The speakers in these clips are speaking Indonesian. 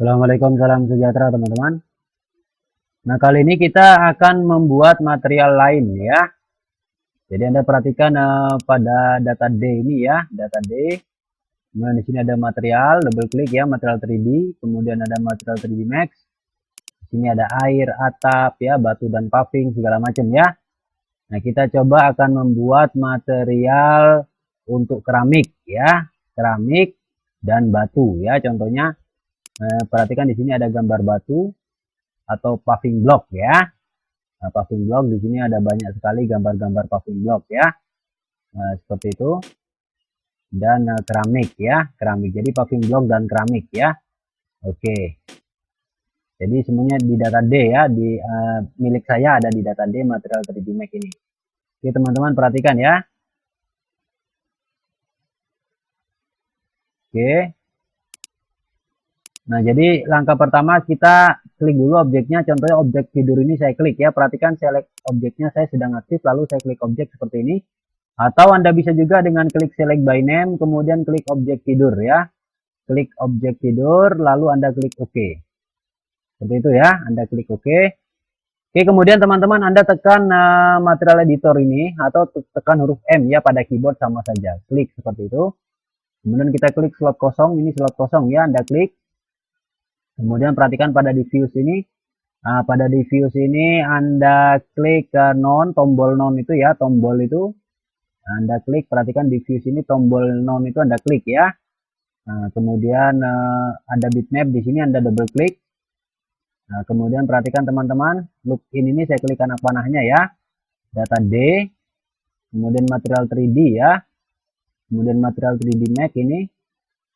Assalamualaikum, salam sejahtera teman-teman. Nah, kali ini kita akan membuat material lain ya. Jadi Anda perhatikan pada data D ini ya, data D. Kemudian di sini ada material, double klik ya, material 3D. Kemudian ada material 3D Max. Di sini ada air, atap ya, batu dan paving segala macam ya. Nah, kita coba akan membuat material untuk keramik ya, keramik dan batu ya. Contohnya perhatikan di sini ada gambar batu atau paving block ya. Nah, paving block di sini ada banyak sekali gambar-gambar paving block ya. Nah, seperti itu. Dan keramik ya, keramik. Jadi paving block dan keramik ya. Oke. Jadi semuanya di data D ya, di milik saya ada di data D material 3D Max ini. Oke, teman-teman perhatikan ya. Oke. Nah, jadi langkah pertama kita klik dulu objeknya. Contohnya objek tidur ini saya klik ya. Perhatikan select objeknya saya sedang aktif, lalu saya klik objek seperti ini. Atau Anda bisa juga dengan klik select by name, kemudian klik objek tidur ya. Klik objek tidur, lalu Anda klik OK. Seperti itu ya, Anda klik OK. Oke, kemudian teman-teman Anda tekan material editor ini, atau tekan huruf M ya pada keyboard sama saja. Klik seperti itu. Kemudian kita klik slot kosong, ini slot kosong ya, Anda klik. Kemudian perhatikan pada diffuse ini. Nah, pada diffuse ini Anda klik ke non, tombol non itu ya, tombol itu. Anda klik, perhatikan diffuse ini tombol non itu Anda klik ya. Nah, kemudian ada bitmap di sini Anda double klik. Nah, kemudian perhatikan teman-teman, look in ini saya klik anak panahnya ya. Data D. Kemudian material 3D ya. Kemudian material 3D Max ini.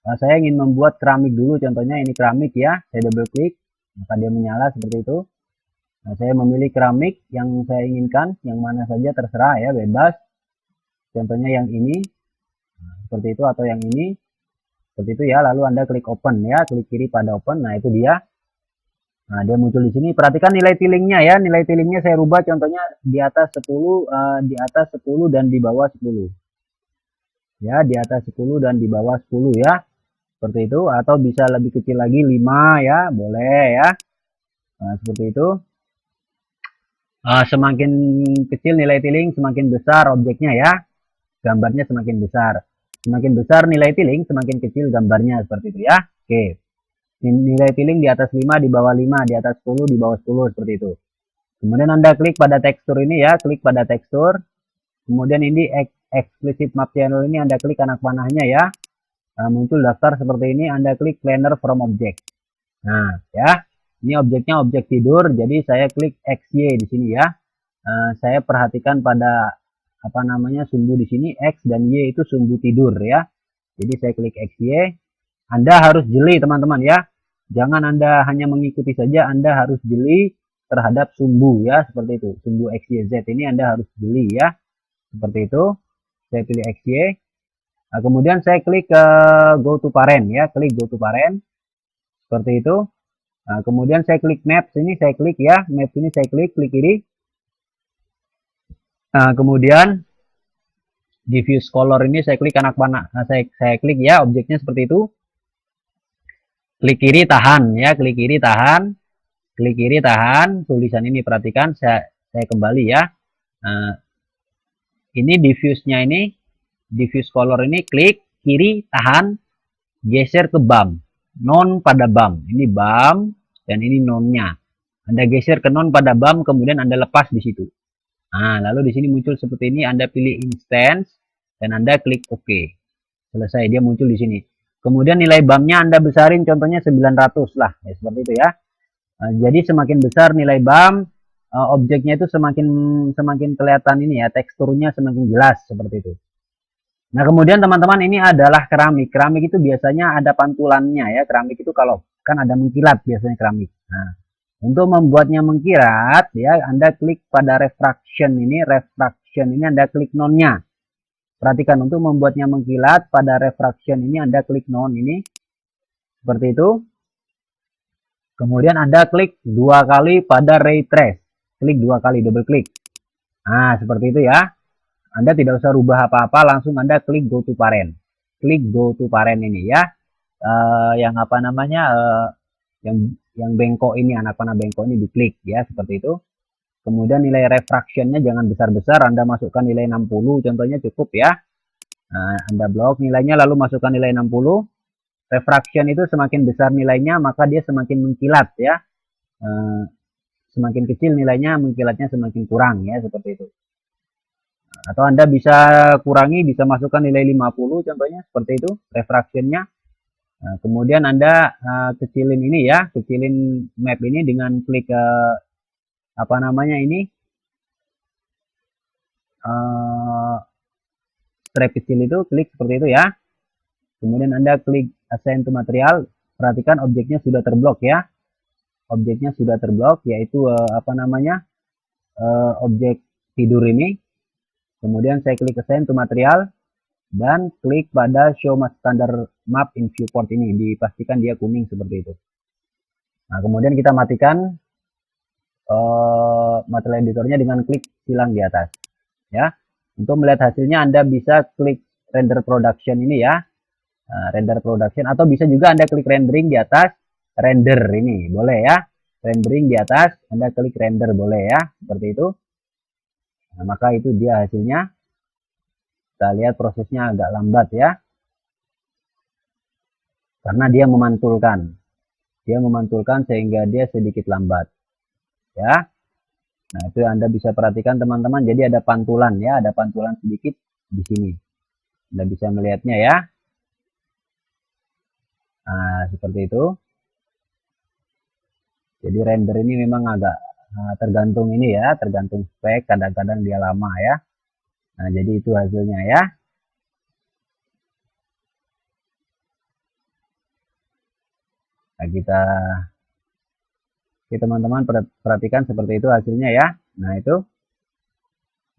Saya ingin membuat keramik dulu, contohnya ini keramik ya, saya double klik, maka dia menyala seperti itu. Nah, saya memilih keramik yang saya inginkan, yang mana saja terserah ya, bebas. Contohnya yang ini, seperti itu, atau yang ini, seperti itu ya. Lalu Anda klik open ya, klik kiri pada open, nah itu dia. Nah, dia muncul di sini. Perhatikan nilai tilingnya ya, nilai tilingnya saya rubah, contohnya di atas 10, di atas 10 dan di bawah 10. Ya, di atas 10 dan di bawah 10 ya. Seperti itu, atau bisa lebih kecil lagi 5 ya, boleh ya. Nah, seperti itu. Semakin kecil nilai tiling, semakin besar objeknya ya. Gambarnya semakin besar. Semakin besar nilai tiling, semakin kecil gambarnya, seperti itu ya. Oke. Nilai tiling di atas 5, di bawah 5, di atas 10, di bawah 10, seperti itu. Kemudian Anda klik pada tekstur ini ya, klik pada tekstur. Kemudian ini explicit map channel ini Anda klik anak panahnya ya. Muncul daftar seperti ini, Anda klik planner from object. Nah, ya. Ini objeknya objek tidur, jadi saya klik XY di sini ya. Saya perhatikan pada apa namanya sumbu di sini, X dan Y itu sumbu tidur ya. Jadi saya klik XY. Anda harus jeli teman-teman ya. Jangan Anda hanya mengikuti saja, Anda harus jeli terhadap sumbu ya, seperti itu. Sumbu XYZ ini Anda harus jeli ya. Seperti itu. Saya pilih XY. Nah, kemudian saya klik ke go to parent ya, klik go to parent seperti itu. Nah, kemudian saya klik maps ini, saya klik ya, maps ini saya klik kiri. Nah, kemudian diffuse color ini saya klik anak panah, nah, saya klik ya, objeknya seperti itu. Klik kiri tahan ya, klik kiri tahan, klik kiri tahan. Tulisan ini perhatikan, saya kembali ya. Nah, ini diffuse-nya ini. Diffuse color ini klik kiri tahan, geser ke BAM, non pada BAM. Ini BAM dan ini nonnya. Anda geser ke non pada BAM, kemudian Anda lepas di situ. Nah, lalu di sini muncul seperti ini, Anda pilih instance dan Anda klik OK. Selesai, dia muncul di sini. Kemudian nilai BAM-nya Anda besarin, contohnya 900 lah, ya seperti itu ya. Jadi semakin besar nilai BAM, objeknya itu semakin kelihatan ini ya, teksturnya semakin jelas seperti itu. Nah, kemudian teman-teman ini adalah keramik. Keramik itu biasanya ada pantulannya ya. Keramik itu kalau kan ada mengkilat biasanya keramik. Nah, untuk membuatnya mengkilat ya, Anda klik pada refraction ini. Refraction ini Anda klik nonnya. Perhatikan, untuk membuatnya mengkilat pada refraction ini Anda klik non ini. Seperti itu. Kemudian Anda klik 2 kali pada ray trace. Klik 2 kali, double klik. Nah, seperti itu ya. Anda tidak usah rubah apa-apa, langsung Anda klik go to parent. Klik go to parent ini ya. Yang apa namanya yang bengkok ini, anak panah bengkok ini diklik ya, seperti itu. Kemudian nilai refractionnya jangan besar-besar, Anda masukkan nilai 60 contohnya cukup ya. Nah, Anda blok nilainya lalu masukkan nilai 60. Refraction itu semakin besar nilainya maka dia semakin mengkilat ya. Semakin kecil nilainya mengkilatnya semakin kurang ya, seperti itu. Atau Anda bisa kurangi, bisa masukkan nilai 50 contohnya seperti itu refractionnya. Nah, kemudian Anda kecilin ini ya, kecilin map ini dengan klik apa namanya ini strip kecil itu, klik seperti itu ya. Kemudian Anda klik assign to material, perhatikan objeknya sudah terblok ya. Objeknya sudah terblok, yaitu apa namanya objek tidur ini. Kemudian saya klik assign to material dan klik pada show standard map in viewport ini, dipastikan dia kuning seperti itu. Nah, kemudian kita matikan material editornya dengan klik silang di atas ya. Untuk melihat hasilnya Anda bisa klik render production ini ya. Nah, render production, atau bisa juga Anda klik rendering di atas, render ini boleh ya, rendering di atas Anda klik render boleh ya, seperti itu. Nah, maka itu dia hasilnya. Kita lihat prosesnya agak lambat ya, karena dia memantulkan sehingga dia sedikit lambat ya. Nah, itu Anda bisa perhatikan teman-teman, jadi ada pantulan ya, ada pantulan sedikit di sini, Anda bisa melihatnya ya. Nah, seperti itu. Jadi render ini memang agak tergantung ini ya, tergantung spek, kadang-kadang dia lama ya. Nah, jadi itu hasilnya ya. Nah, kita teman-teman perhatikan seperti itu hasilnya ya. Nah, itu.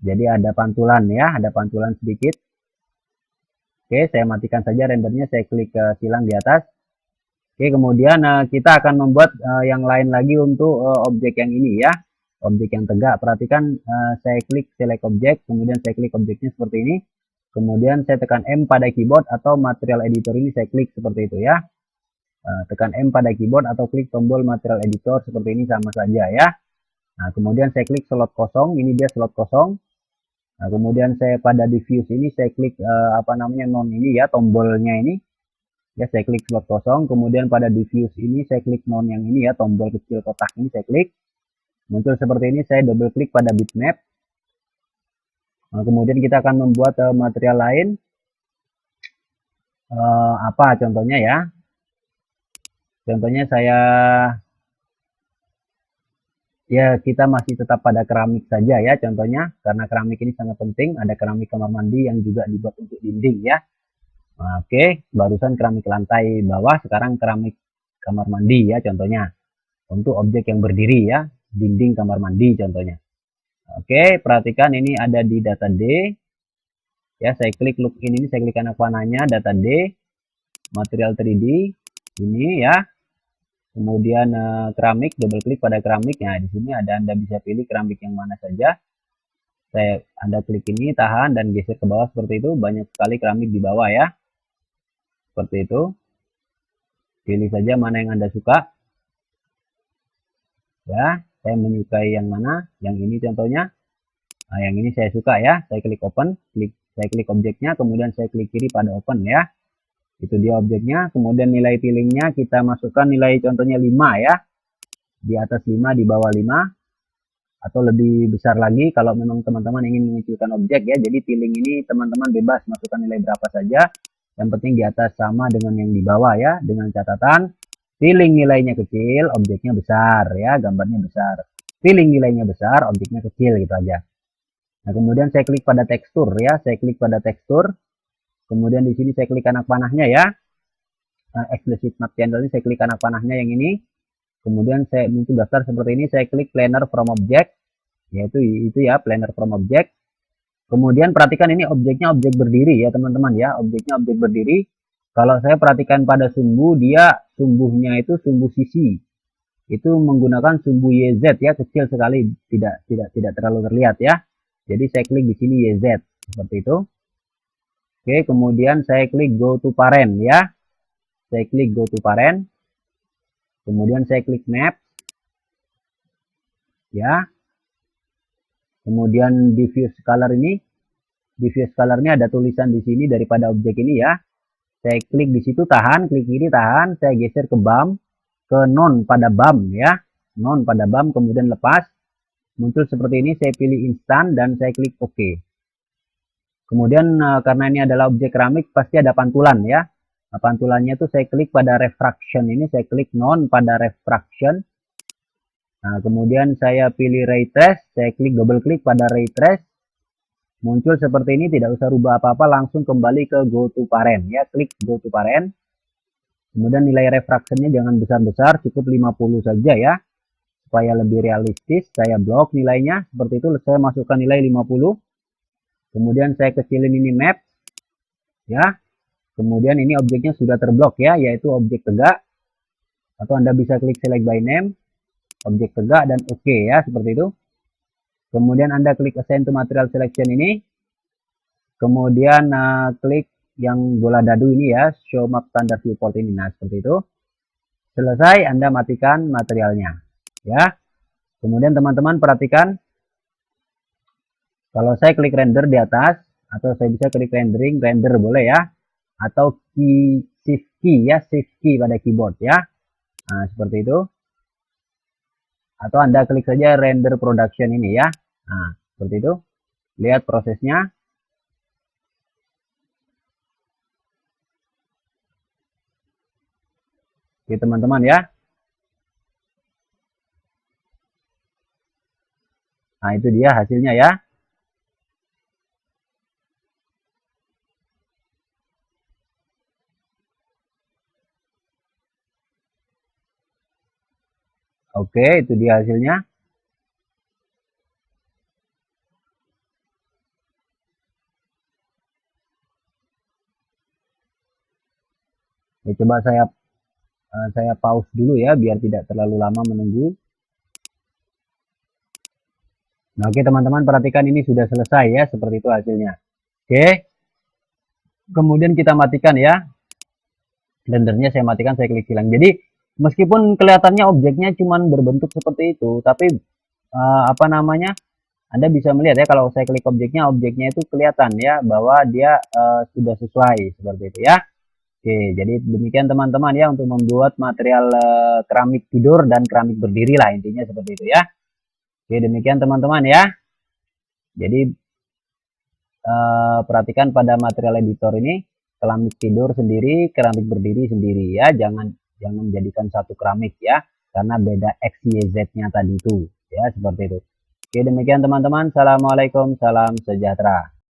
Jadi ada pantulan ya, ada pantulan sedikit. Oke, saya matikan saja rendernya, saya klik ke silang di atas. Oke, kemudian kita akan membuat yang lain lagi untuk objek yang ini ya. Objek yang tegak, perhatikan saya klik select object, kemudian saya klik objeknya seperti ini. Kemudian saya tekan M pada keyboard atau material editor ini saya klik seperti itu ya. Tekan M pada keyboard atau klik tombol material editor seperti ini sama saja ya. Nah, kemudian saya klik slot kosong, ini dia slot kosong. Nah, kemudian saya pada diffuse ini saya klik apa namanya non ini ya, tombolnya ini. Ya, saya klik slot kosong, kemudian pada diffuse ini saya klik non yang ini ya, tombol kecil kotak ini saya klik. Muncul seperti ini, saya double klik pada bitmap. Nah, kemudian kita akan membuat material lain. Apa contohnya ya? Contohnya kita masih tetap pada keramik saja ya contohnya, karena keramik ini sangat penting. Ada keramik kamar mandi yang juga dibuat untuk dinding ya. Oke, barusan keramik lantai bawah, sekarang keramik kamar mandi ya contohnya. Untuk objek yang berdiri ya, dinding kamar mandi contohnya. Oke, perhatikan ini ada di data D. Ya, saya klik login ini, saya klik anak panahnya, data D, material 3D, ini ya. Kemudian keramik, double klik pada keramik. Nah, di sini Anda bisa pilih keramik yang mana saja. Anda klik ini, tahan dan geser ke bawah seperti itu. Banyak sekali keramik di bawah ya. Seperti itu. Pilih saja mana yang Anda suka. Ya, saya menyukai yang mana? Yang ini contohnya. Nah, yang ini saya suka ya. Saya klik open, saya klik objeknya, kemudian saya klik kiri pada open ya. Itu dia objeknya. Kemudian nilai pilingnya kita masukkan nilai contohnya 5 ya. Di atas 5, di bawah 5. Atau lebih besar lagi kalau memang teman-teman ingin mengucilkan objek ya. Jadi piling ini teman-teman bebas masukkan nilai berapa saja. Yang penting di atas sama dengan yang di bawah ya. Dengan catatan piling nilainya kecil, objeknya besar ya, gambarnya besar. Piling nilainya besar, objeknya kecil gitu aja. Nah, kemudian saya klik pada tekstur ya, saya klik pada tekstur. Kemudian di sini saya klik anak panahnya ya. Explicit map channel ini saya klik anak panahnya yang ini. Kemudian saya muncul daftar seperti ini, saya klik planar from object, yaitu itu ya, planar from object. Kemudian perhatikan ini objeknya objek berdiri ya teman-teman ya, objeknya objek berdiri. Kalau saya perhatikan pada sumbu, dia sumbunya itu sumbu sisi. Itu menggunakan sumbu YZ ya, kecil sekali, tidak terlalu terlihat ya. Jadi saya klik di sini YZ seperti itu. Oke, kemudian saya klik go to parent ya. Saya klik go to parent. Kemudian saya klik map. Ya. Kemudian diffuse color ini, diffuse colornya ada tulisan di sini daripada objek ini ya. Saya klik di situ, tahan, klik kiri, tahan, saya geser ke BAM, ke non pada BAM ya. Non pada BAM, kemudian lepas. Muncul seperti ini, saya pilih instan dan saya klik OK. Kemudian karena ini adalah objek keramik, pasti ada pantulan ya. Nah, pantulannya itu saya klik pada refraction ini, saya klik non pada refraction. Nah, kemudian saya pilih ray trace, saya klik double klik pada ray trace. Muncul seperti ini, tidak usah rubah apa-apa, langsung kembali ke go to parent ya, klik go to parent. Kemudian nilai refractionnya jangan besar-besar, cukup 50 saja ya. Supaya lebih realistis, saya blok nilainya, seperti itu saya masukkan nilai 50. Kemudian saya kecilin ini map ya. Kemudian ini objeknya sudah terblok ya, yaitu objek tegak. Atau Anda bisa klik select by name, objek tegak dan OK ya, seperti itu. Kemudian Anda klik assign to material selection ini. Kemudian klik yang bola dadu ini ya, show map standard viewport ini. Nah, seperti itu. Selesai, Anda matikan materialnya. Ya. Kemudian teman-teman perhatikan. Kalau saya klik render di atas, atau saya bisa klik rendering, render boleh ya. Atau shift key ya, shift key pada keyboard ya. Nah, seperti itu. Atau Anda klik saja render production ini ya. Nah, seperti itu. Lihat prosesnya. Oke, teman-teman ya. Nah, itu dia hasilnya ya. Oke, itu dia hasilnya. Ya, coba saya pause dulu ya, biar tidak terlalu lama menunggu. Nah, oke teman-teman, perhatikan ini sudah selesai ya, seperti itu hasilnya. Oke. Kemudian kita matikan ya. Rendernya saya matikan, saya klik hilang. Jadi, meskipun kelihatannya objeknya cuma berbentuk seperti itu, tapi apa namanya? Anda bisa melihat ya, kalau saya klik objeknya itu kelihatan ya bahwa dia sudah sesuai seperti itu ya. Oke, jadi demikian teman-teman ya untuk membuat material keramik tidur dan keramik berdiri lah, intinya seperti itu ya. Oke, demikian teman-teman ya. Jadi perhatikan pada material editor ini, keramik tidur sendiri, keramik berdiri sendiri ya. Jangan menjadikan satu keramik ya, karena beda X, Y, Z-nya tadi itu ya, seperti itu. Oke, demikian teman-teman. Assalamualaikum, salam sejahtera.